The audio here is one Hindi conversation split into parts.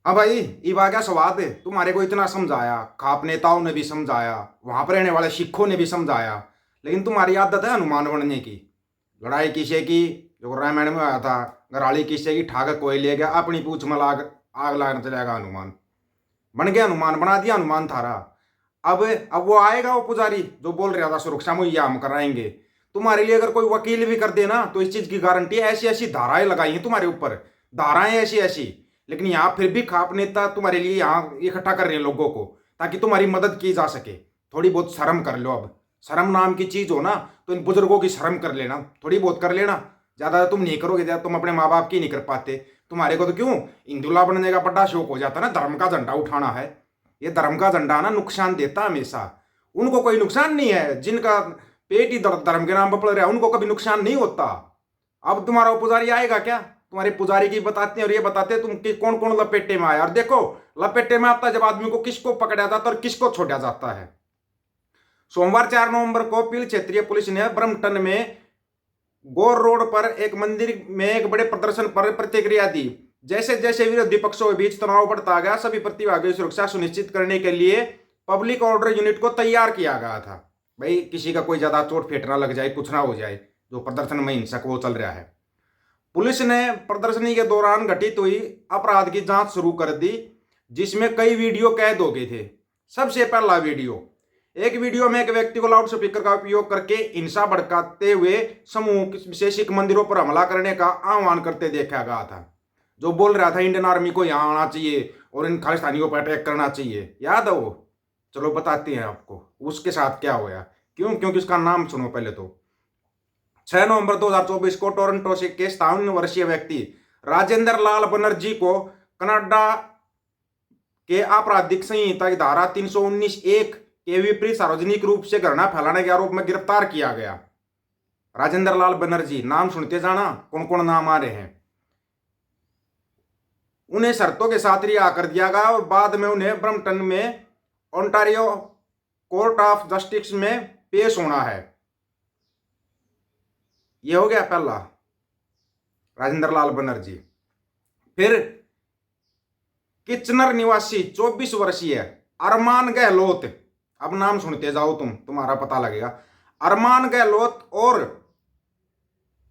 हाँ भाई, ये बात क्या स्वाद है। तुम्हारे को इतना समझाया, खाप नेताओं ने भी समझाया, वहां पर रहने वाले सिखों ने भी समझाया, लेकिन तुम्हारी आदत है हनुमान बनने की। लड़ाई किसे की, जो रामायण में आया था, गराली किसे की, ठाकर कोई ले गया, अपनी पूछ में लाग आग लगाने चलेगा हनुमान। बन गया हनुमान, बना दिया हनुमान थारा। अब वो आएगा, वो पुजारी जो बोल रहा था सुरक्षा मुहैया हम कराएंगे। तुम्हारे लिए अगर कोई वकील भी कर देना तो इस चीज की गारंटी है, ऐसी ऐसी धाराएं लगाई हैं तुम्हारे ऊपर, धाराएं ऐसी ऐसी। लेकिन यहाँ फिर भी खाप नेता तुम्हारे लिए यहाँ इकट्ठा कर रहे हैं लोगों को, ताकि तुम्हारी मदद की जा सके। थोड़ी बहुत शर्म कर लो। अब शर्म नाम की चीज हो ना, तो इन बुजुर्गों की शर्म कर लेना, थोड़ी बहुत कर लेना। ज्यादा तुम नहीं करोगे, ज्यादा तुम अपने माँ बाप की नहीं कर पाते। तुम्हारे को तो क्यों हिंदुला बनने का बड़ा शौक हो जाता ना, धर्म का झंडा उठाना है। ये धर्म का झंडा ना नुकसान देता हमेशा। उनको कोई नुकसान नहीं है जिनका पेट ही धर्म के नाम पर पड़ रहा है, उनको कभी नुकसान नहीं होता। अब तुम्हारा वो पुजारी आएगा क्या? तुम्हारे पुजारी की बताते हैं और ये बताते हैं तुम कि कौन कौन लपेटे में आया। और देखो, लपेटे में आता है जब आदमी को किसको पकड़ा जाता है और किसको छोड़ा जाता है। सोमवार 4 नवंबर को पील क्षेत्रीय पुलिस ने ब्रह्मटन में गौर रोड पर एक मंदिर में एक बड़े प्रदर्शन पर प्रतिक्रिया दी। जैसे जैसे विरोधी पक्षों के बीच तनाव बढ़ता गया, सभी प्रतिभागियों की सुरक्षा सुनिश्चित करने के लिए पब्लिक ऑर्डर यूनिट को तैयार किया गया था। भाई किसी का कोई ज्यादा चोट फेट ना लग जाए, कुछ ना हो जाए। जो प्रदर्शन में हिंसक वो चल रहा है। पुलिस ने प्रदर्शनी के दौरान घटित हुई अपराध की जांच शुरू कर दी, जिसमें कई वीडियो कैद हो गए थे। सबसे पहला वीडियो, एक वीडियो में एक व्यक्ति को लाउड स्पीकर का उपयोग करके हिंसा भड़काते हुए समूह से सिख मंदिरों पर हमला करने का आह्वान करते देखा गया था। जो बोल रहा था इंडियन आर्मी को यहाँ आना चाहिए और इन खालिस्तानियों पर अटैक करना चाहिए, याद है वो? चलो बताते हैं आपको उसके साथ क्या हुआ। क्योंकि उसका नाम सुनो पहले तो। 6 नवंबर 2024 को टोरंटो से के 57 वर्षीय व्यक्ति राजेंद्र लाल बनर्जी को कनाडा के आपराधिक संहिता की धारा 319(1) के विपरीत सार्वजनिक रूप से घृणा फैलाने के आरोप में गिरफ्तार किया गया। राजेंद्र लाल बनर्जी नाम सुनते जाना, कौन कौन नाम आ रहे हैं। उन्हें शर्तों के साथ रिहा कर दिया गया और बाद में उन्हें ब्रम्पटन में ओंटारियो कोर्ट ऑफ जस्टिस में पेश होना है। यह हो गया पहला, राजेंद्र लाल बनर्जी। फिर किचनर निवासी 24 वर्षीय अरमान गहलोत, अब नाम सुनते जाओ तुम्हारा पता लगेगा। अरमान गहलोत और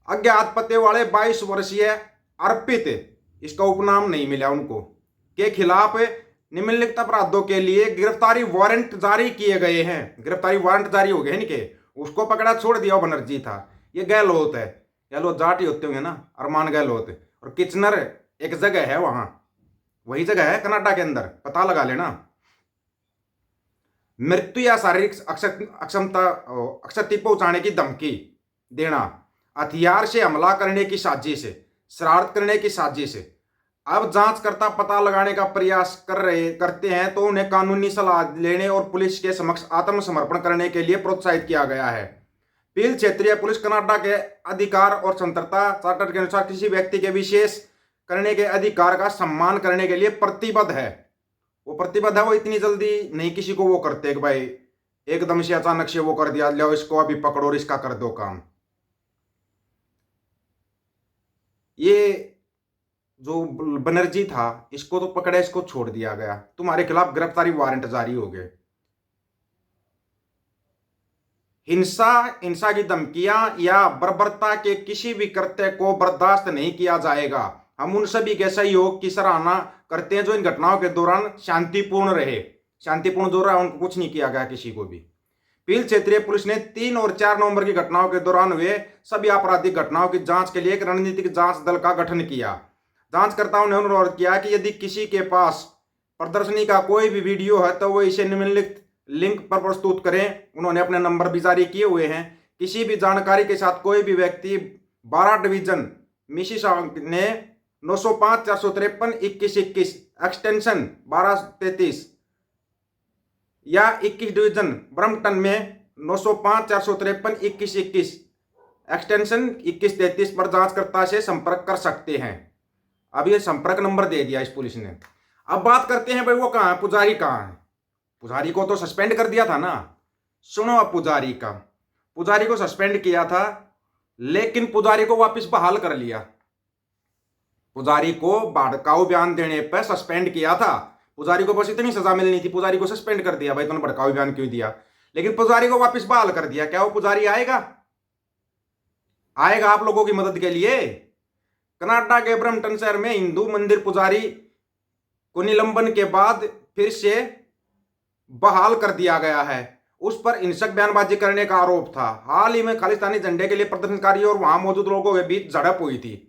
अज्ञात पते वाले 22 वर्षीय अर्पित, इसका उपनाम नहीं मिला उनको, के खिलाफ निम्नलिखित अपराधों के लिए गिरफ्तारी वारंट जारी किए गए हैं। गिरफ्तारी वारंट जारी हो गए हैं इनके। उसको पकड़ा छोड़ दिया, बनर्जी था। ये गहलोत है, गहलोत जाट ही होते होंगे ना, अरमान गहलोत। और किचनर एक जगह है, वहां वही जगह है कनाडा के अंदर, पता लगा लेना। मृत्यु या शारीरिक अक्षति पहुंचाने की धमकी देना, हथियार से हमला करने की साजिश, शरारत करने की साजिश। अब जांचकर्ता पता लगाने का प्रयास करते हैं तो उन्हें कानूनी सलाह लेने और पुलिस के समक्ष आत्मसमर्पण करने के लिए प्रोत्साहित किया गया है। पील क्षेत्रीय पुलिस कनाडा के अधिकार और स्वतंत्रता चार्टर के अनुसार किसी व्यक्ति के विशेष करने के अधिकार का सम्मान करने के लिए प्रतिबद्ध है। वो प्रतिबद्ध है, वो इतनी जल्दी नहीं किसी को वो करते कि भाई एकदम से अचानक से वो कर दिया, लो इसको अभी पकड़ो और इसका कर दो काम। ये जो बनर्जी था, इसको तो पकड़े, इसको छोड़ दिया गया, तुम्हारे खिलाफ गिरफ्तारी वारंट जारी हो गए। हिंसा की धमकियां या बर्बरता के किसी भी कृत्य को बर्दाश्त नहीं किया जाएगा। हम उन सभी के सहयोग की सराहना करते हैं जो इन घटनाओं के दौरान शांतिपूर्ण रहे। शांतिपूर्ण जो रहा, उनको कुछ नहीं किया गया किसी को भी। पील क्षेत्रीय पुलिस ने 3 और 4 नवंबर की घटनाओं के दौरान हुए सभी आपराधिक घटनाओं की जांच के लिए एक रणनीतिक जांच दल का गठन किया। जांचकर्ताओं ने अनुरोध किया कि यदि किसी के पास प्रदर्शनी का कोई भी वीडियो है तो वो इसे निम्नलिखित लिंक पर प्रस्तुत करें। उन्होंने अपने नंबर भी जारी किए हुए हैं। किसी भी जानकारी के साथ कोई भी व्यक्ति 12 डिवीजन मिसिसागा ने 905 453 2121 एक्सटेंशन 1233 या 21 डिवीजन ब्रम्पटन में 905 453 2121 एक्सटेंशन 2133 पर जांचकर्ता से संपर्क कर सकते हैं। अब ये संपर्क नंबर दे दिया इस पुलिस ने। अब बात करते हैं भाई, वो कहाँ है, पुजारी कहाँ है? पुजारी को तो सस्पेंड कर दिया था ना। सुनो, अब पुजारी को सस्पेंड किया था, लेकिन पुजारी को वापस बहाल कर लिया। पुजारी को भड़काऊ बयान देने पर सस्पेंड किया था। पुजारी को बस इतनी सजा मिलनी थी, पुजारी को सस्पेंड कर दिया, भाई तुमने भड़काऊ बयान क्यों दिया। लेकिन पुजारी को वापस बहाल कर दिया। क्या वो पुजारी आएगा? आएगा आप लोगों की मदद के लिए। कनाडा के ब्रम्पटन शहर में हिंदू मंदिर पुजारी को निलंबन के बाद फिर से बहाल कर दिया गया है। उस पर हिंसक बयानबाजी करने का आरोप था। हाल ही में खालिस्तानी झंडे के लिए प्रदर्शनकारियों और वहां मौजूद लोगों के बीच झड़प हुई थी।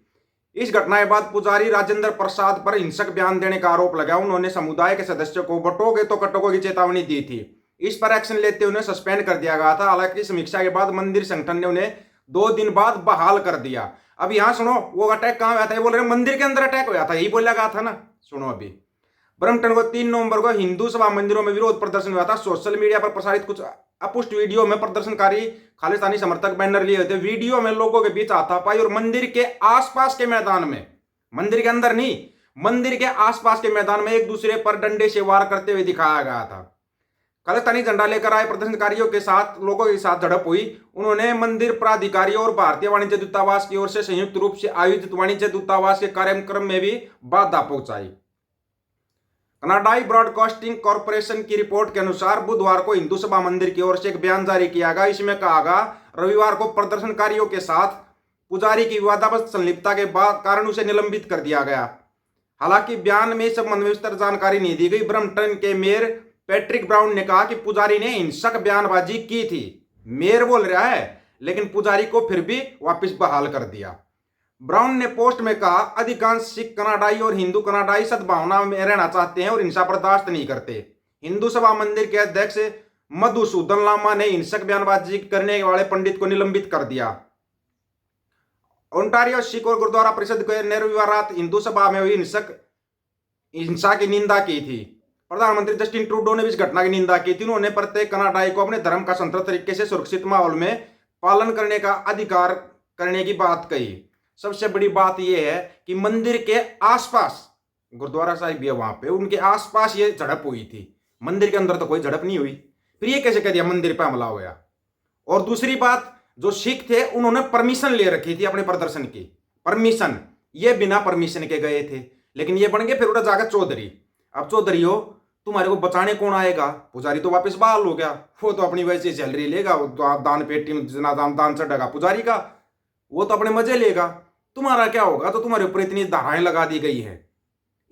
इस घटना के बाद पुजारी राजेंद्र प्रसाद पर हिंसक बयान देने का आरोप लगा। उन्होंने समुदाय के सदस्यों को बटोगे तो कटोगे की चेतावनी दी थी। इस पर एक्शन लेते उन्हें सस्पेंड कर दिया गया था। हालांकि समीक्षा के बाद मंदिर संगठन ने उन्हें 2 दिन बाद बहाल कर दिया। अब यहां सुनो, वो अटैक कहां हुआ था? ये बोल रहे मंदिर के अंदर अटैक हुआ था, यही बोला गया था ना। सुनो, अभी ब्रम्पटन को 3 नवंबर को हिंदू सभा मंदिरों में विरोध प्रदर्शन हुआ था। सोशल मीडिया पर प्रसारित कुछ अपुष्ट वीडियो में प्रदर्शनकारी खालिस्तानी समर्थक बैनर लिए थे। वीडियो में लोगों के बीच हाथापाई और मंदिर के आसपास के मैदान में, मंदिर के अंदर नहीं, मंदिर के आसपास के मैदान में एक दूसरे पर डंडे से वार करते हुए दिखाया गया था। खालिस्तानी झंडा लेकर आए प्रदर्शनकारियों के साथ लोगों के साथ झड़प हुई। उन्होंने मंदिर प्राधिकारियों और भारतीय वाणिज्य दूतावास की ओर से संयुक्त रूप से आयोजित वाणिज्य दूतावास के कार्यक्रम में भी बाधा पहुंचाई। कनाडाई ब्रॉडकास्टिंग कॉरपोरेशन की रिपोर्ट के अनुसार बुधवार को हिंदू सभा मंदिर की ओर से एक बयान जारी किया गया। इसमें कहा गया, रविवार को प्रदर्शनकारियों के साथ पुजारी की विवादास्पद संलिप्तता के बाद कारण उसे निलंबित कर दिया गया। हालांकि बयान में इस संबंध में विस्तार जानकारी नहीं दी गई। ब्रम्पटन के मेयर पैट्रिक ब्राउन ने कहा कि पुजारी ने हिंसक बयानबाजी की थी। मेयर बोल रहा है, लेकिन पुजारी को फिर भी वापस बहाल कर दिया। ब्राउन ने पोस्ट में कहा, अधिकांश सिख कनाडाई और हिंदू कनाडाई सद्भावना में रहना चाहते हैं और हिंसा बर्दाश्त नहीं करते। हिंदू सभा मंदिर के अध्यक्ष मधुसूदन लामा ने हिंसक बयानबाजी करने वाले पंडित को निलंबित कर दिया। ओंटारियो सिख और गुरुद्वारा परिषद ने रविवार रात हिंदू सभा में हुई हिंसा की निंदा की थी। प्रधानमंत्री जस्टिन ट्रूडो ने भी इस घटना की निंदा की थी। उन्होंने प्रत्येक कनाडाई को अपने धर्म का स्वतंत्र तरीके से सुरक्षित माहौल में पालन करने का अधिकार करने की बात कही। सबसे बड़ी बात यह है कि मंदिर के आसपास गुरुद्वारा साहिब भी है, वहां पे उनके आसपास ये झड़प हुई थी। मंदिर के अंदर तो कोई झड़प नहीं हुई, फिर ये कैसे कह दिया मंदिर पे हमला हुआ? और दूसरी बात, जो सिख थे उन्होंने परमिशन ले रखी थी अपने प्रदर्शन की, परमिशन, ये बिना परमिशन के गए थे, लेकिन ये बन गए फिर उड़ा जाकर चौधरी। अब चौधरी हो, तुम्हारे को बचाने कौन आएगा? पुजारी तो वापस बहाल हो गया, वो तो अपनी वजह से सैलरी लेगा, दान पेटी में जितना दान चढ़ेगा पुजारी का, वो तो अपने मजे लेगा। तुम्हारा क्या होगा? तो तुम्हारे ऊपर इतनी धाराएं लगा दी गई है,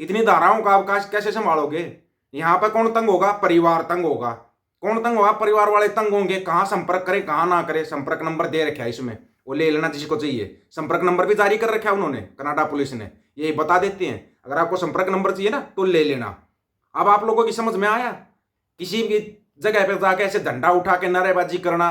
इतनी धाराओं का अवकाश कैसे संभालोगे? यहाँ पर कौन तंग होगा? परिवार तंग होगा। कौन तंग होगा? परिवार वाले तंग होंगे। कहाँ संपर्क करें, कहाँ ना करें? संपर्क नंबर दे रखा है इसमें, वो ले लेना जिसको चाहिए। संपर्क नंबर भी जारी कर रखा है उन्होंने, कनाडा पुलिस ने, यही बता देते हैं अगर आपको संपर्क नंबर चाहिए ना तो ले लेना। अब आप लोगों की समझ में आया? किसी भी जगह पे जाके ऐसे झंडा उठा के नारेबाजी करना,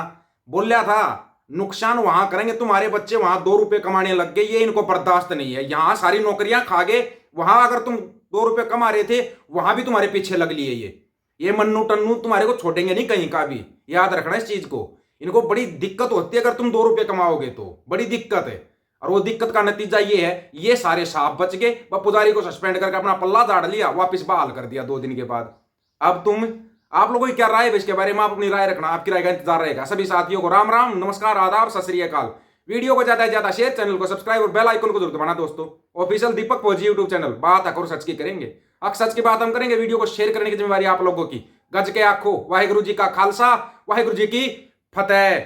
बोलिया था नुकसान वहां करेंगे, तुम्हारे बच्चे वहां 2 रुपए कमाने लग गए, ये इनको बर्दाश्त नहीं है। यहां सारी नौकरियां खा गए, वहां अगर तुम 2 रुपए कमा रहे थे वहां भी तुम्हारे पीछे लग लिए। ये मन्नू टन्नू तुम्हारे को छोड़ेंगे नहीं कहीं का भी, याद रखना इस चीज को। इनको बड़ी दिक्कत होती है अगर तुम 2 रुपए कमाओगे तो, बड़ी दिक्कत है। और वो दिक्कत का नतीजा ये है, ये सारे सांप बच गए। पुजारी को सस्पेंड करके अपना पल्ला झाड़ लिया, वापिस बहाल कर दिया 2 दिन के बाद। अब आप लोगों की क्या राय है इसके बारे में? आप अपनी राय रखना, आपकी राय का इंतजार रहेगा। सभी साथियों को राम राम, नमस्कार, आदाब, सत श्री अकाल। वीडियो को ज्यादा से ज्यादा शेयर, चैनल को सब्सक्राइब और बेल आइकन को जरूर दबाना दोस्तों। ऑफिशियल दीपक फौजी यूट्यूब चैनल, बात अकर सच की करेंगे। अब सच की बात हम करेंगे, वीडियो को शेयर करने की जिम्मेवारी आप लोगों की। गज के आखो, वाहिगुरु जी का खालसा, वाहिगुरु जी की फतेह।